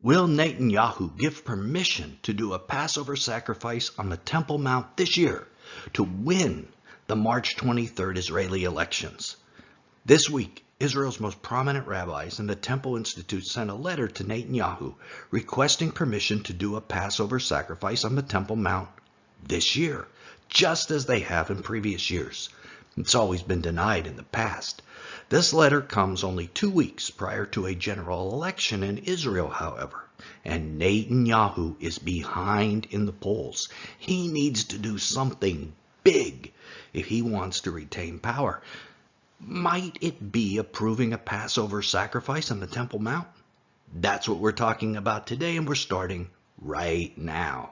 Will Netanyahu give permission to do a Passover sacrifice on the Temple Mount this year to win the March 23rd Israeli elections? This week, Israel's most prominent rabbis and the Temple Institute sent a letter to Netanyahu requesting permission to do a Passover sacrifice on the Temple Mount this year, just as they have in previous years. It's always been denied in the past. This letter comes only 2 weeks prior to a general election in Israel, however, and Netanyahu is behind in the polls. He needs to do something big if he wants to retain power. Might it be approving a Passover sacrifice on the Temple Mount? That's what we're talking about today, and we're starting right now.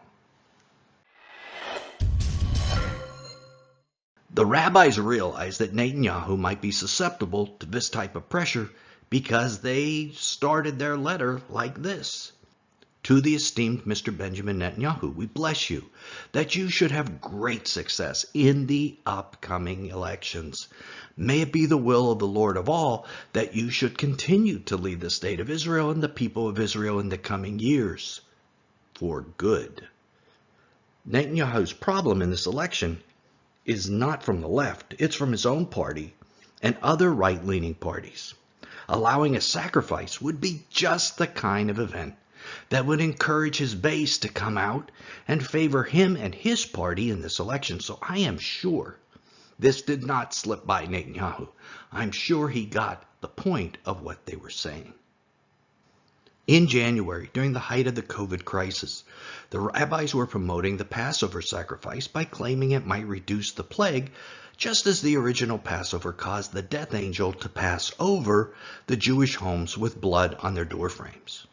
The rabbis realize that Netanyahu might be susceptible to this type of pressure because they started their letter like this. To the esteemed Mr. Benjamin Netanyahu, we bless you that you should have great success in the upcoming elections. May it be the will of the Lord of all that you should continue to lead the state of Israel and the people of Israel in the coming years for good. Netanyahu's problem in this election is not from the left, it's from his own party and other right-leaning parties. Allowing a sacrifice would be just the kind of event that would encourage his base to come out and favor him and his party in this election. So I am sure this did not slip by Netanyahu. I'm sure he got the point of what they were saying. In January, during the height of the COVID crisis, the rabbis were promoting the Passover sacrifice by claiming it might reduce the plague, just as the original Passover caused the death angel to pass over the Jewish homes with blood on their doorframes.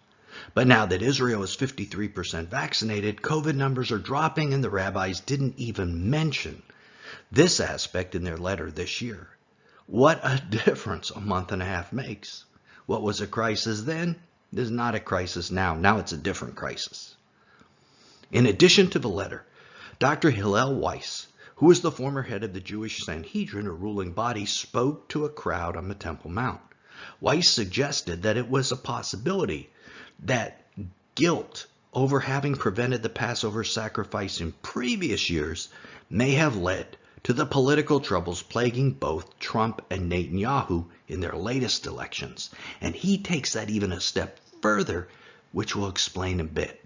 But now that Israel is 53% vaccinated, COVID numbers are dropping, and the rabbis didn't even mention this aspect in their letter this year. What a difference a month and a half makes. What was a crisis then is not a crisis now. Now it's a different crisis. In addition to the letter, Dr. Hillel Weiss, who is the former head of the Jewish Sanhedrin, or ruling body, spoke to a crowd on the Temple Mount. Weiss suggested that it was a possibility that guilt over having prevented the Passover sacrifice in previous years may have led to the political troubles plaguing both Trump and Netanyahu in their latest elections. And he takes that even a step further, which we'll explain in a bit.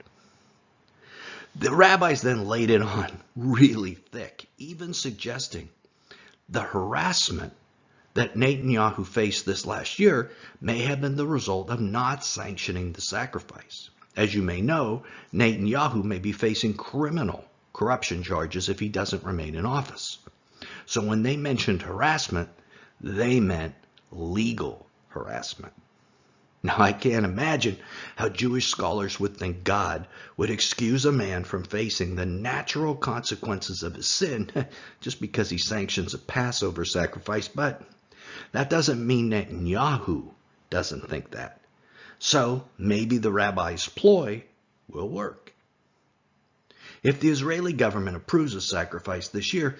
The rabbis then laid it on really thick, even suggesting the harassment that Netanyahu faced this last year may have been the result of not sanctioning the sacrifice. As you may know, Netanyahu may be facing criminal corruption charges if he doesn't remain in office. So when they mentioned harassment, they meant legal harassment. Now, I can't imagine how Jewish scholars would think God would excuse a man from facing the natural consequences of his sin just because he sanctions a Passover sacrifice, but that doesn't mean Netanyahu doesn't think that. So maybe the rabbi's ploy will work. If the Israeli government approves a sacrifice this year,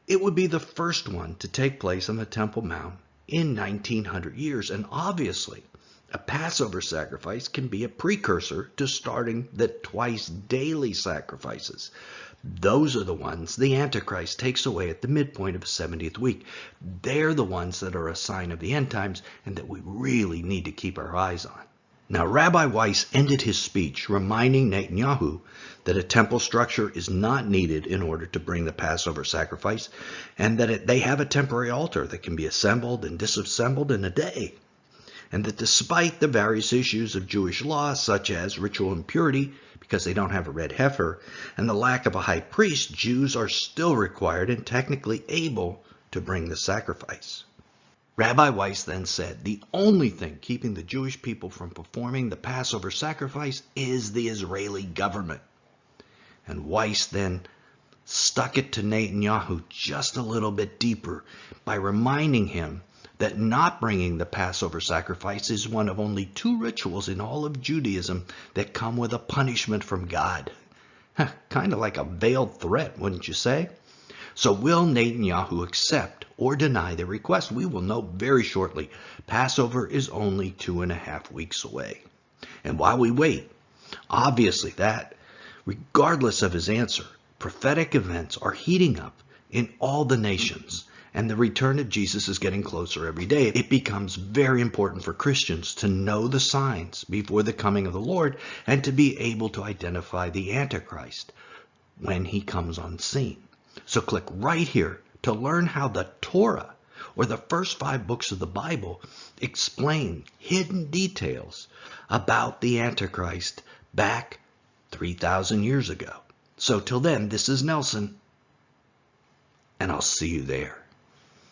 it would be the first one to take place on the Temple Mount in 1900 years, and obviously a Passover sacrifice can be a precursor to starting the twice daily sacrifices. Those are the ones the Antichrist takes away at the midpoint of the 70th week. They're the ones that are a sign of the end times and that we really need to keep our eyes on. Now, Rabbi Weiss ended his speech reminding Netanyahu that a temple structure is not needed in order to bring the Passover sacrifice, and that they have a temporary altar that can be assembled and disassembled in a day. And that despite the various issues of Jewish law, such as ritual impurity, because they don't have a red heifer, and the lack of a high priest, Jews are still required and technically able to bring the sacrifice. Rabbi Weiss then said the only thing keeping the Jewish people from performing the Passover sacrifice is the Israeli government. And Weiss then stuck it to Netanyahu just a little bit deeper by reminding him that not bringing the Passover sacrifice is one of only 2 rituals in all of Judaism that come with a punishment from God. Kind of like a veiled threat, wouldn't you say? So will Netanyahu accept or deny the request? We will know very shortly. Passover is only 2.5 weeks away. And while we wait, obviously that, regardless of his answer, prophetic events are heating up in all the nations, and the return of Jesus is getting closer every day. It becomes very important for Christians to know the signs before the coming of the Lord and to be able to identify the Antichrist when he comes on scene. So click right here to learn how the Torah, or the first 5 books of the Bible, explain hidden details about the Antichrist back 3,000 years ago. So till then, this is Nelson, and I'll see you there.